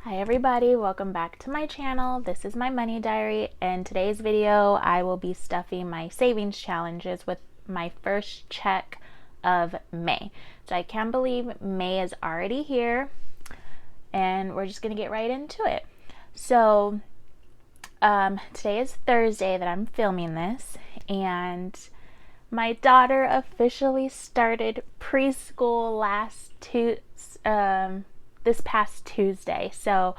Hi everybody, welcome back to my channel. This is my money diary. In today's video, I will be stuffing my savings challenges with my first check of May. So I can't believe May is already here and we're just gonna get right into it. So today is Thursday that I'm filming this, and my daughter officially started preschool this past Tuesday. So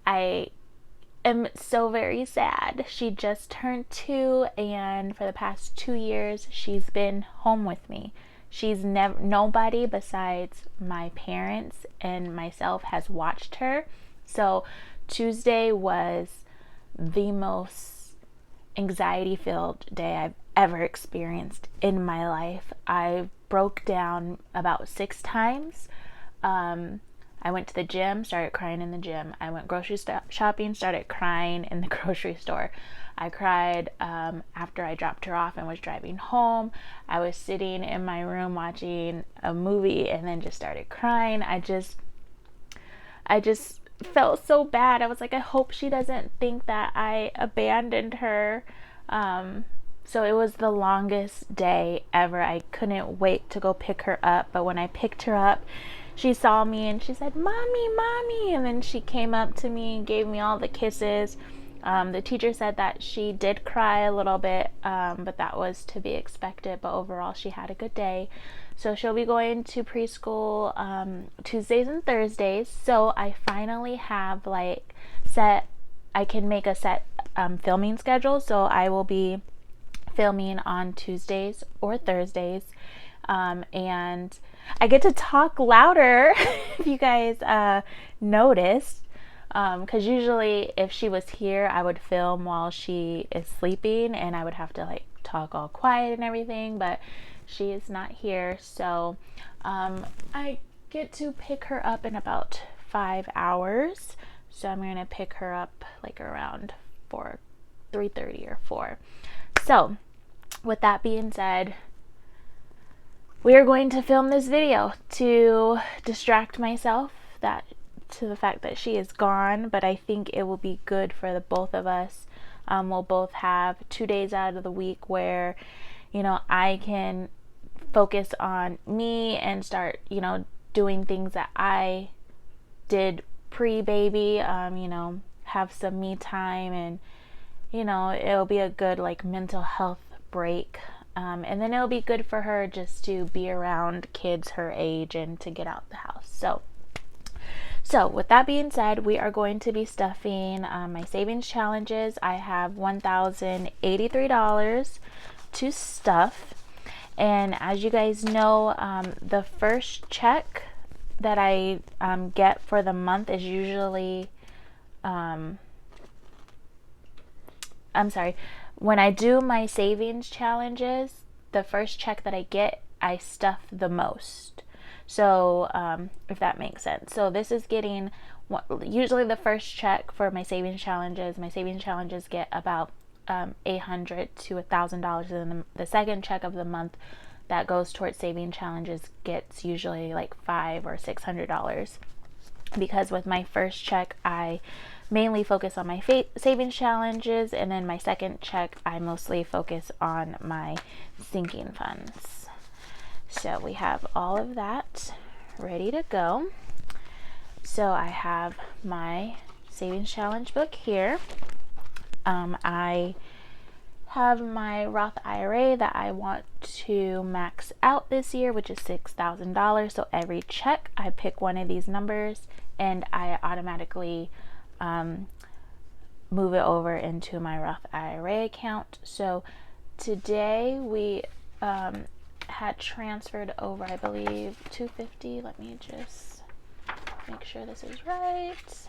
I am so very sad. She just turned 2, and for the past 2 years she's been home with me. She's never nobody besides my parents and myself has watched her. So Tuesday was the most anxiety filled day I've ever experienced in my life. I broke down about 6 times. I went to the gym, started crying in the gym. I went grocery shopping, started crying in the grocery store. I cried after I dropped her off and was driving home. I was sitting in my room watching a movie and then just started crying. I just felt so bad. I was like, I hope she doesn't think that I abandoned her. So it was the longest day ever. I couldn't wait to go pick her up. But when I picked her up, she saw me and she said, "Mommy, Mommy." And then she came up to me and gave me all the kisses. The teacher said that she did cry a little bit, but that was to be expected. But overall, she had a good day. So she'll be going to preschool Tuesdays and Thursdays. So I finally have I can make a set filming schedule. So I will be filming on Tuesdays or Thursdays. And I get to talk louder if you guys noticed. Because usually if she was here, I would film while she is sleeping and I would have to talk all quiet and everything, but she is not here. So I get to pick her up in about 5 hours. So I'm going to pick her up around 3:30 or 4. So with that being said, we are going to film this video to distract myself to the fact that she is gone, but I think it will be good for the both of us. We'll both have 2 days out of the week where, I can focus on me and start, doing things that I did pre-baby, have some me time, and, it'll be a good mental health break. And then it'll be good for her just to be around kids her age and to get out the house. So with that being said, we are going to be stuffing my savings challenges. I have $1,083 to stuff. And as you guys know, the first check that I get for the month is usually, when I do my savings challenges, the first check that I get, I stuff the most. So if that makes sense. So this is getting usually the first check for my savings challenges. My savings challenges get about $800 to $1,000, and then the second check of the month that goes towards saving challenges gets usually $500 or $600. Because with my first check, I mainly focus on my savings challenges, and then my second check, I mostly focus on my sinking funds. So we have all of that ready to go. So I have my savings challenge book here. I have my Roth IRA that I want to max out this year, which is $6,000. So every check, I pick one of these numbers and I automatically move it over into my Roth IRA account. So today we had transferred over, I believe, $250. Let me just make sure this is right.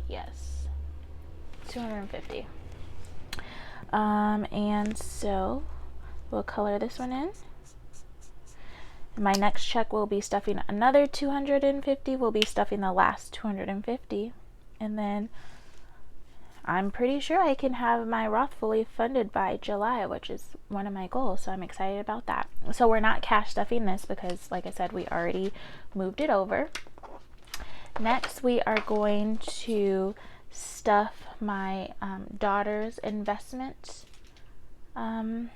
Yes, $250. And so we'll color this one in. My next check will be stuffing another $250. We'll be stuffing the last $250, and then I'm pretty sure I can have my Roth fully funded by July, which is one of my goals. So I'm excited about that. So we're not cash stuffing this because, like I said, we already moved it over. Next, we are going to stuff my daughter's investment, her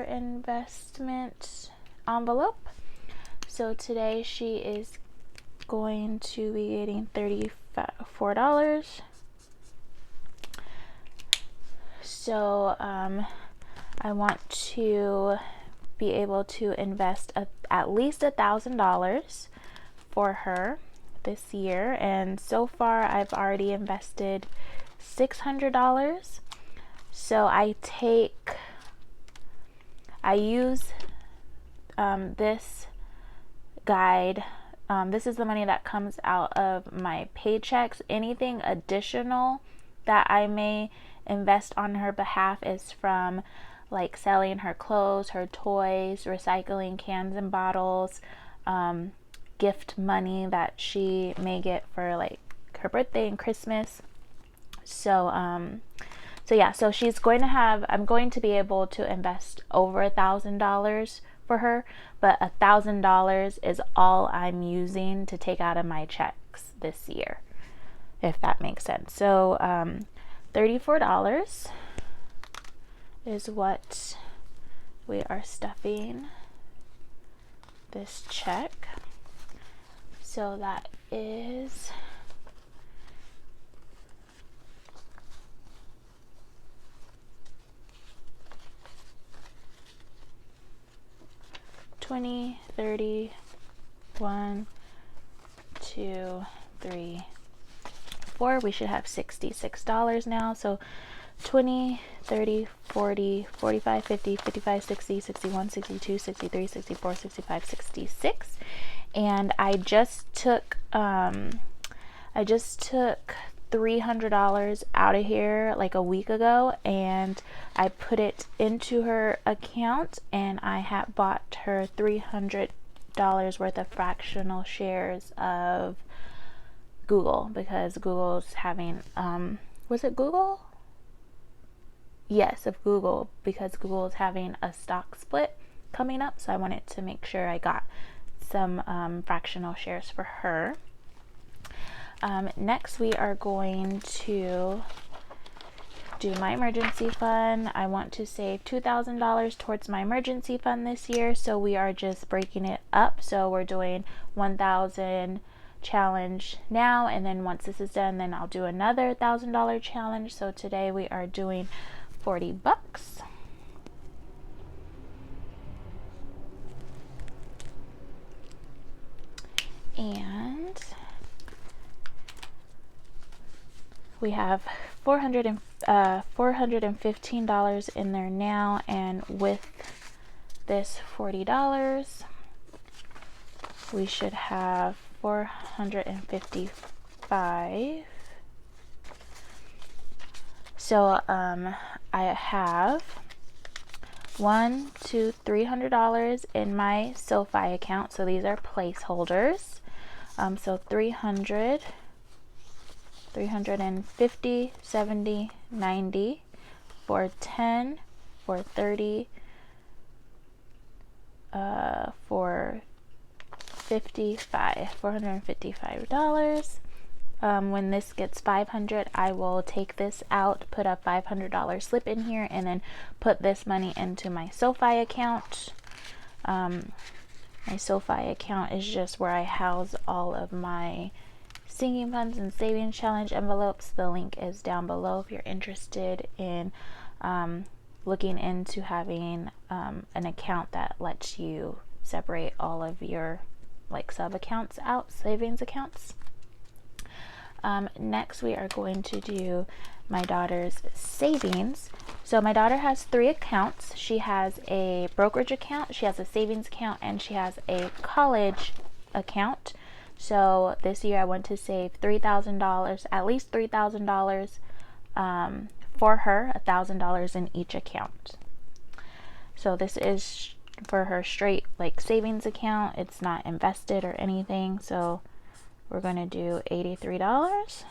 investment envelope. So today she is going to be getting $34. So I want to be able to invest at least $1,000 for her this year, and so far I've already invested $600. So I use this guide. This is the money that comes out of my paychecks. Anything additional that I may invest on her behalf is from like selling her clothes, her toys, recycling cans and bottles, gift money that she may get for like her birthday and Christmas. So so she's going to have, I'm going to be able to invest over $1,000 for her, but $1,000 is all I'm using to take out of my checks this year, if that makes sense. So $34 is what we are stuffing this check. So that is $20, $30, 1, 2, 3, 4. We should have $66 now. So 20, 30, 40, 45, 50, 55, 60, 61, 62, 63, 64, 65, 66. And I just took $300 out of here like a week ago, and I put it into her account, and I had bought her $300 worth of fractional shares of Google, because Google's having was it Google? Yes, of Google, because Google is having a stock split coming up, so I wanted to make sure I got some fractional shares for her. Next, we are going to do my emergency fund. I want to save $2,000 towards my emergency fund this year, so we are just breaking it up. So we're doing 1,000 challenge now, and then once this is done, then I'll do another $1,000 challenge. So today we are doing $40. And we have $415 in there now, and with this $40 we should have $455. So I have $300 in my Sofi account, so these are placeholders. So 300, 350, 70, 90, 410, 430, for $455. When this gets 500, I will take this out, put a $500 slip in here, and then put this money into my Sofi account. My Sofi account is just where I house all of my sinking funds and savings challenge envelopes. The link is down below if you're interested in looking into having an account that lets you separate all of your like sub accounts out, savings accounts. Next, we are going to do my daughter's savings. So my daughter has 3 accounts. She has a brokerage account, she has a savings account, and she has a college account. So this year I want to save $3,000, at least $3,000 for her, $1,000 in each account. So this is for her straight like savings account. It's not invested or anything. So we're going to do $83.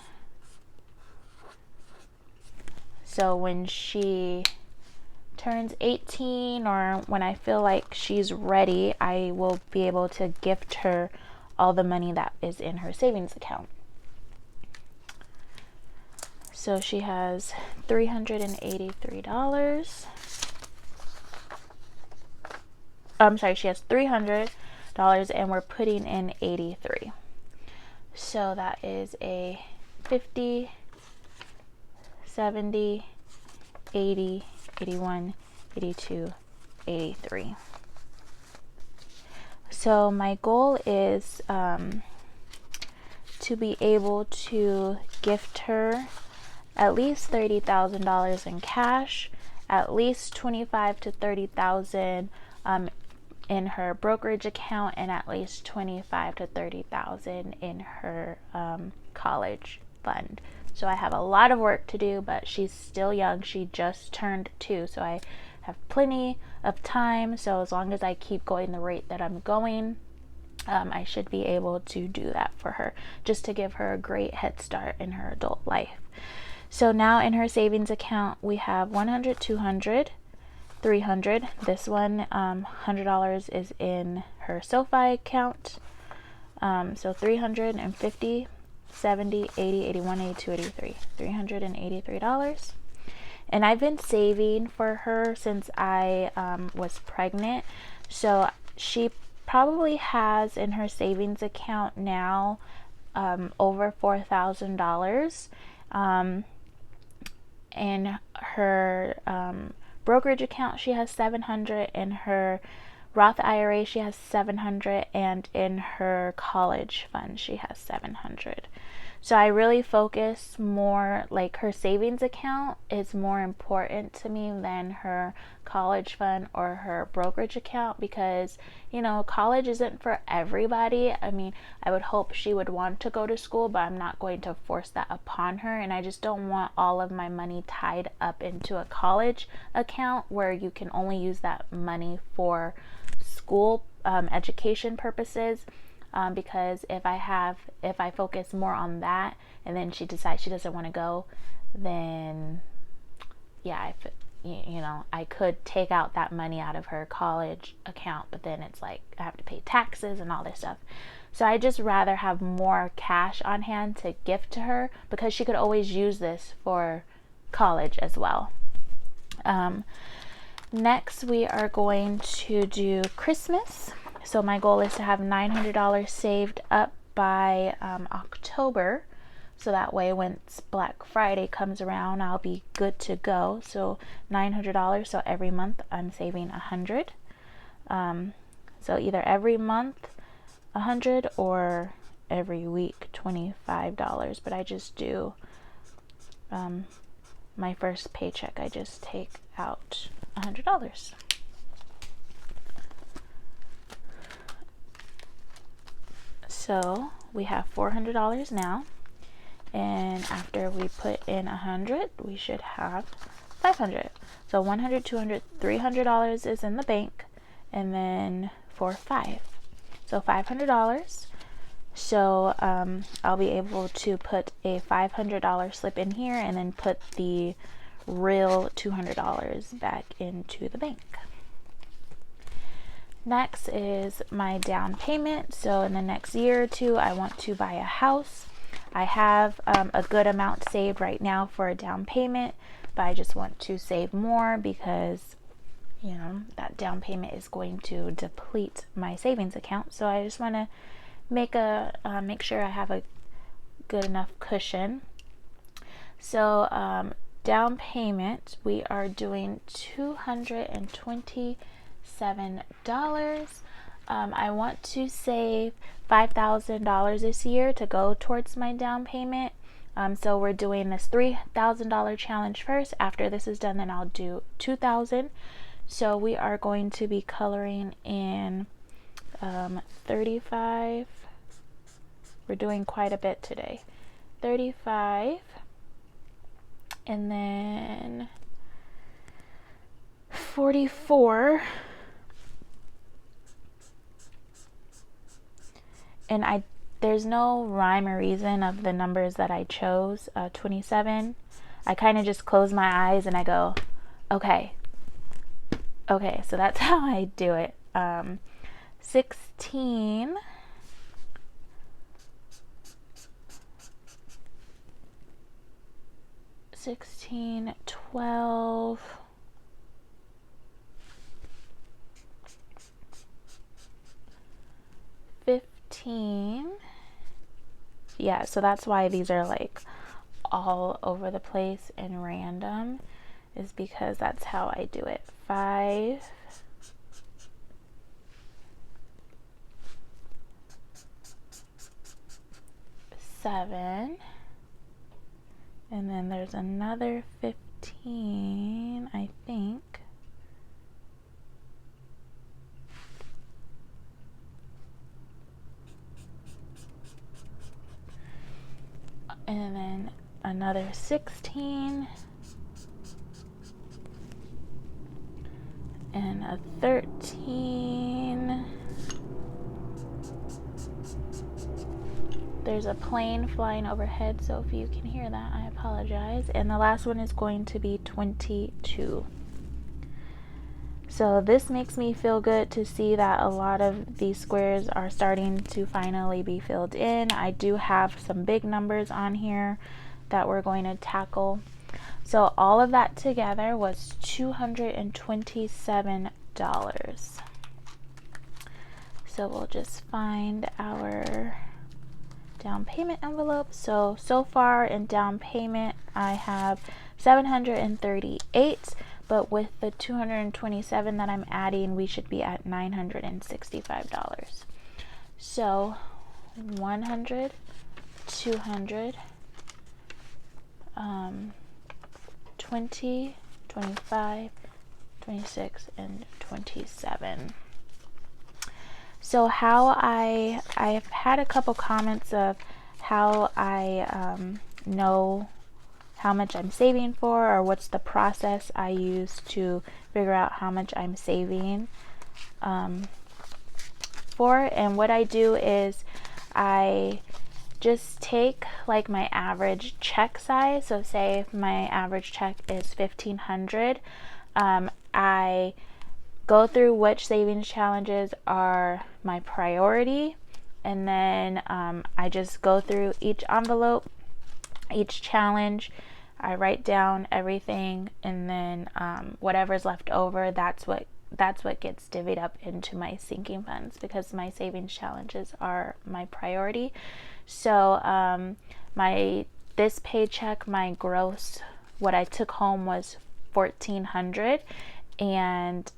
So when she turns 18, or when I feel like she's ready, I will be able to gift her all the money that is in her savings account. So she has $383. I'm sorry, she has $300 and we're putting in 83. So that is a 50, 70, 80, 81, 82, 83. So my goal is to be able to gift her at least $30,000 in cash, at least $25,000 to $30,000 in her brokerage account, and at least $25,000 to $30,000 in her college fund. So I have a lot of work to do, but she's still young. She just turned 2, so I have plenty of time. So as long as I keep going the rate that I'm going, I should be able to do that for her, just to give her a great head start in her adult life. So now in her savings account, we have 100, 200, 300. This one, $100 is in her Sofi account. So 350, 70, 80, 81, 82, 83. $383. And I've been saving for her since I was pregnant. So she probably has in her savings account now over $4,000. In her brokerage account, she has $700. In her Roth IRA, she has $700, and in her college fund, she has $700. So I really focus more, like her savings account is more important to me than her college fund or her brokerage account, because, you know, college isn't for everybody. I mean, I would hope she would want to go to school, but I'm not going to force that upon her. And I just don't want all of my money tied up into a college account where you can only use that money for school education purposes. Because if I focus more on that and then she decides she doesn't want to go, then yeah, I could take out that money out of her college account, but then it's like I have to pay taxes and all this stuff. So I just rather have more cash on hand to gift to her, because she could always use this for college as well. Next, we are going to do Christmas. So my goal is to have $900 saved up by October. So that way, once Black Friday comes around, I'll be good to go. So $900. So every month I'm saving $100. So either every month $100 or every week $25. But I just do my first paycheck. I just take out $100. So we have $400 now, and after we put in $100, we should have $500. So $100, $200, $300 is in the bank, and then for so $500. So I'll be able to put a $500 slip in here and then put the real $200 back into the bank. Next is my down payment. So in the next year or two, I want to buy a house. I have a good amount saved right now for a down payment, but I just want to save more because, you know, that down payment is going to deplete my savings account. So I just want to make sure I have a good enough cushion. So down payment, we are doing $227. I want to save $5,000 this year to go towards my down payment. So we're doing this $3,000 challenge first. After this is done, then I'll do $2,000. So we are going to be coloring in 35. We're doing quite a bit today. 35, and then 44. And there's no rhyme or reason of the numbers that I chose. 27. I kind of just close my eyes and I go, okay. Okay, so that's how I do it. 16, 16, 12, 15. Yeah, so that's why these are like all over the place and random, is because that's how I do it. 5, 7, and then there's another 15, I think. And then another 16, and a 13. There's a plane flying overhead, so if you can hear that, I apologize. And the last one is going to be 22. So this makes me feel good to see that a lot of these squares are starting to finally be filled in. I do have some big numbers on here that we're going to tackle. So all of that together was $227. So we'll just find our down payment envelope. So far in down payment, I have $738, but with the $227 that I'm adding, we should be at $965. So 100, 200, 20, 25, 26, and 27. So how I've had a couple comments of how I know how much I'm saving for, or what's the process I use to figure out how much I'm saving for. And what I do is I just take like my average check size. So say if my average check is $1,500, I go through which savings challenges are my priority, and then I just go through each envelope, each challenge. I write down everything, and then whatever's left over, that's what gets divvied up into my sinking funds, because my savings challenges are my priority. So this paycheck, my gross, what I took home was $1,400, and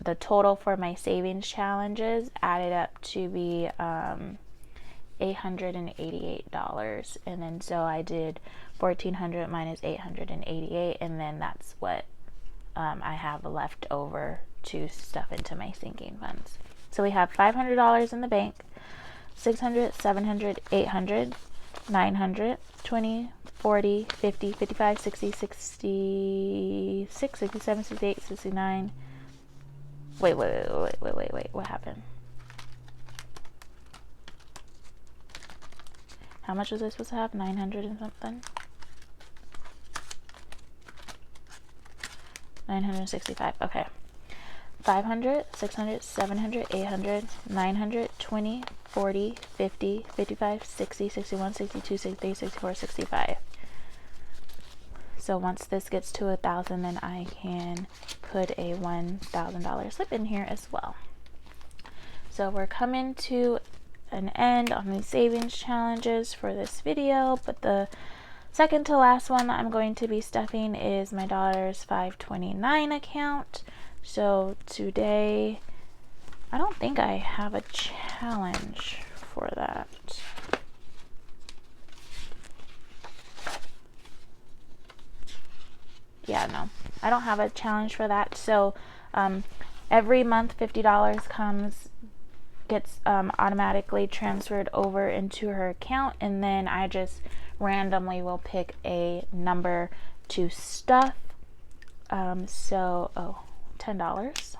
the total for my savings challenges added up to be $888. And then so I did 1,400 minus 888, and then that's what I have left over to stuff into my sinking funds. So we have $500 in the bank, 600, 700, 800, 900, 20, 40, 50, 55, 60, 66, 67, 68, 69. Wait, what happened? How much was I supposed to have? 900 and something? 965, okay. 500, 600, 700, 800, 900, 20, 40, 50, 55, 60, 61, 62, 63, 64, 65. So once this gets to 1,000, then I can put a $1,000 slip in here as well. So we're coming to an end on the savings challenges for this video, but the second to last one I'm going to be stuffing is my daughter's 529 account. So today, I don't think I have a challenge for that. Yeah, no, I don't have a challenge for that. So every month $50 gets automatically transferred over into her account, and then I just randomly will pick a number to stuff. $10.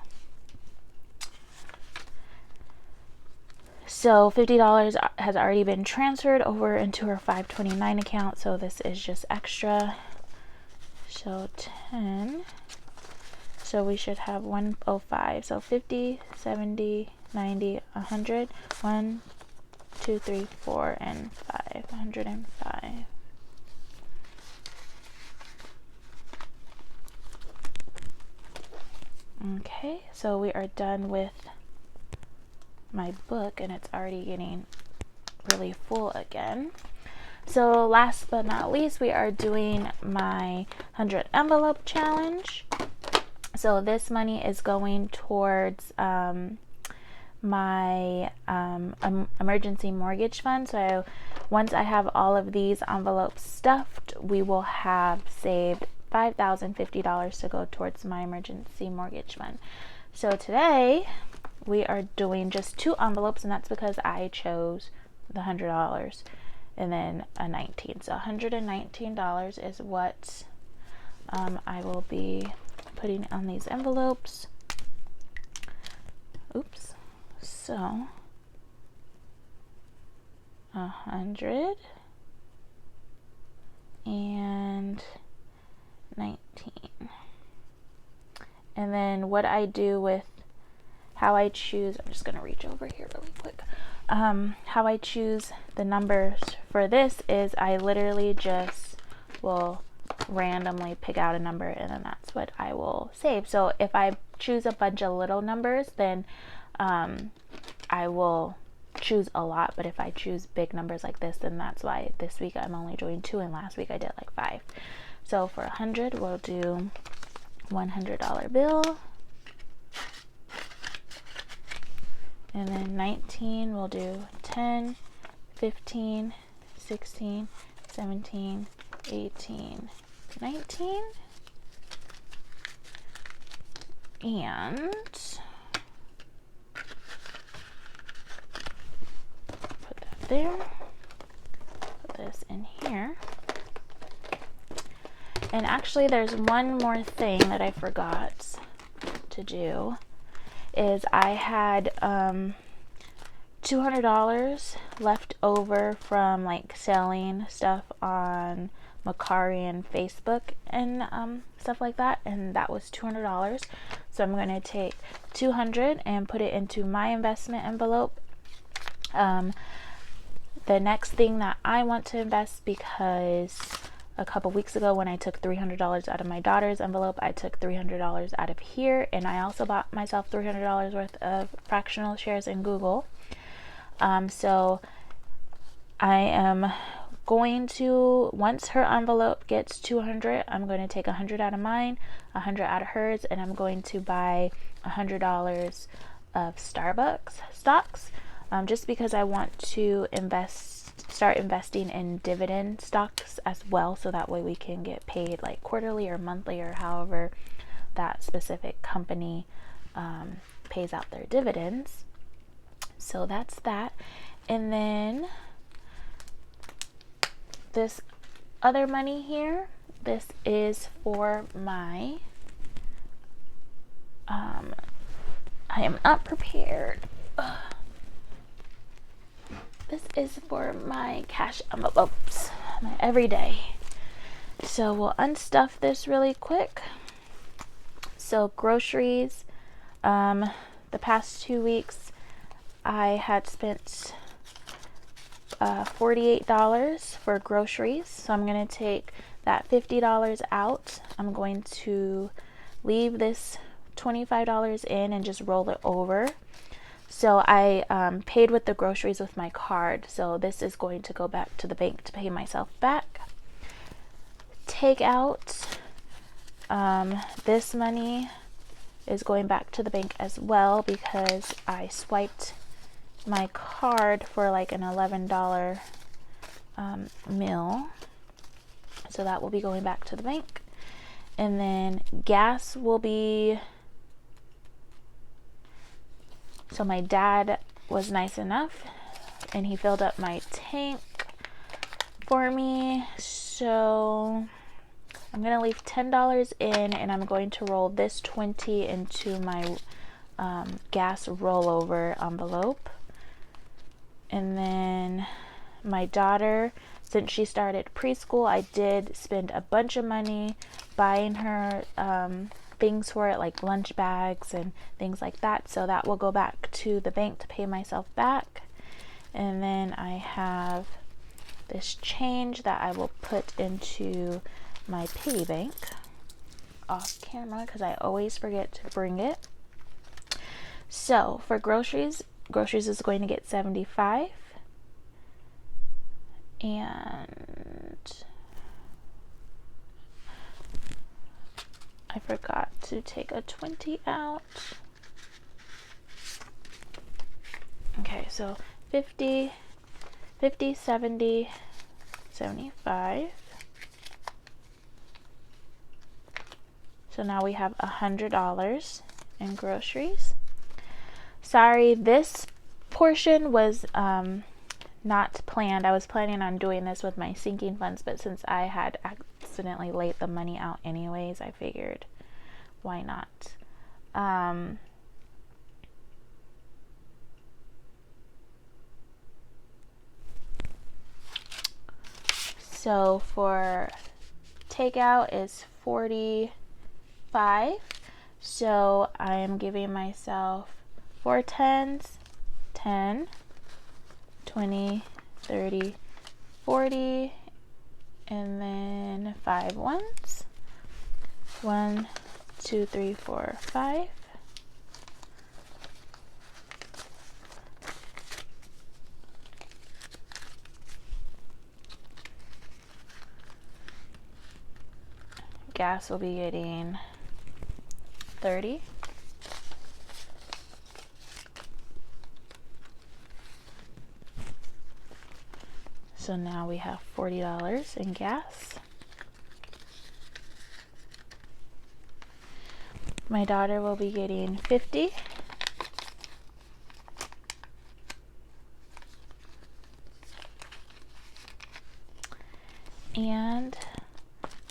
So $50 has already been transferred over into her 529 account, so this is just extra. So 10. So we should have 105. So 50, 70, 90, 100. 1, 2, 3, 4, and 5. 105. Okay, so we are done with my book, and it's already getting really full again. So last but not least, we are doing my 100 envelope challenge. So this money is going towards my emergency mortgage fund. So once I have all of these envelopes stuffed, we will have saved $5,050 to go towards my emergency mortgage fund. So today we are doing just 2 envelopes, and that's because I chose the $100 and then a 19. So $119 is what I will be putting on these envelopes. Oops. So 100 and 19. And then what I do with how I choose, I'm just going to reach over here really quick. How I choose the numbers for this is I literally just will randomly pick out a number, and then that's what I will save. So if I choose a bunch of little numbers, then I will choose a lot, but if I choose big numbers like this, then that's why this week I'm only doing 2, and last week I did like 5. So for 100, we'll do $100 bill, and then 19, we'll do 10, 15, 16, 17, 18, 19, and put that there, put this in here. And actually there's one more thing that I forgot to do, is I had $200 left over from like selling stuff on Macari and Facebook and stuff like that, and that was $200. So I'm going to take $200 and put it into my investment envelope. The next thing that I want to invest, because a couple weeks ago when I took $300 out of my daughter's envelope, I took $300 out of here, and I also bought myself $300 worth of fractional shares in Google. So I am going to, once her envelope gets to 100, I'm going to take 100 out of mine, 100 out of hers, and I'm going to buy $100 of Starbucks stocks, just because I want to start investing in dividend stocks as well, so that way we can get paid like quarterly or monthly or however that specific company pays out their dividends. So that's that. And then this other money here, this is for my I am not prepared. This is for my cash envelopes, my everyday. So we'll unstuff this really quick. So groceries, the past 2 weeks I had spent $48 for groceries. So I'm going to take that $50 out. I'm going to leave this $25 in and just roll it over. So I paid with the groceries with my card. So this is going to go back to the bank to pay myself back. Take out this money is going back to the bank as well, because I swiped my card for like an $11 meal. So that will be going back to the bank. And then gas will be, so my dad was nice enough and he filled up my tank for me. So I'm going to leave $10 in, and I'm going to roll this 20 into my gas rollover envelope. And then my daughter since she started preschool, I did spend a bunch of money buying her things for it, like lunch bags and things like that. So that will go back to the bank to pay myself back. And then I have this change that I will put into my piggy bank off camera because I always forget to bring it. So for groceries is going to get $75. And I forgot to take a 20 out. Okay, so 50, 70, 75. So now we have $100 in groceries. Sorry, this portion was not planned. I was planning on doing this with my sinking funds, but since I had accidentally laid the money out anyways, I figured why not. So for takeout is 45. So I am giving myself 4 10s, 10, 20, 30, 40, and then 5 ones. 1, 2, 3, 4, 5. Gas will be getting 30. So now we have $40 in gas. My daughter will be getting 50. And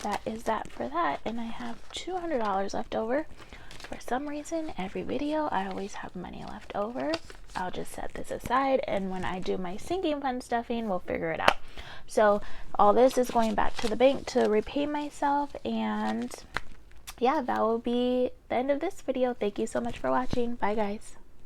that is that for that. And I have $200 left over. For some reason, every video I always have money left over. I'll just set this aside, and when I do my sinking fund stuffing, we'll figure it out. So all this is going back to the bank to repay myself, and yeah, that will be the end of this video. Thank you so much for watching. Bye guys.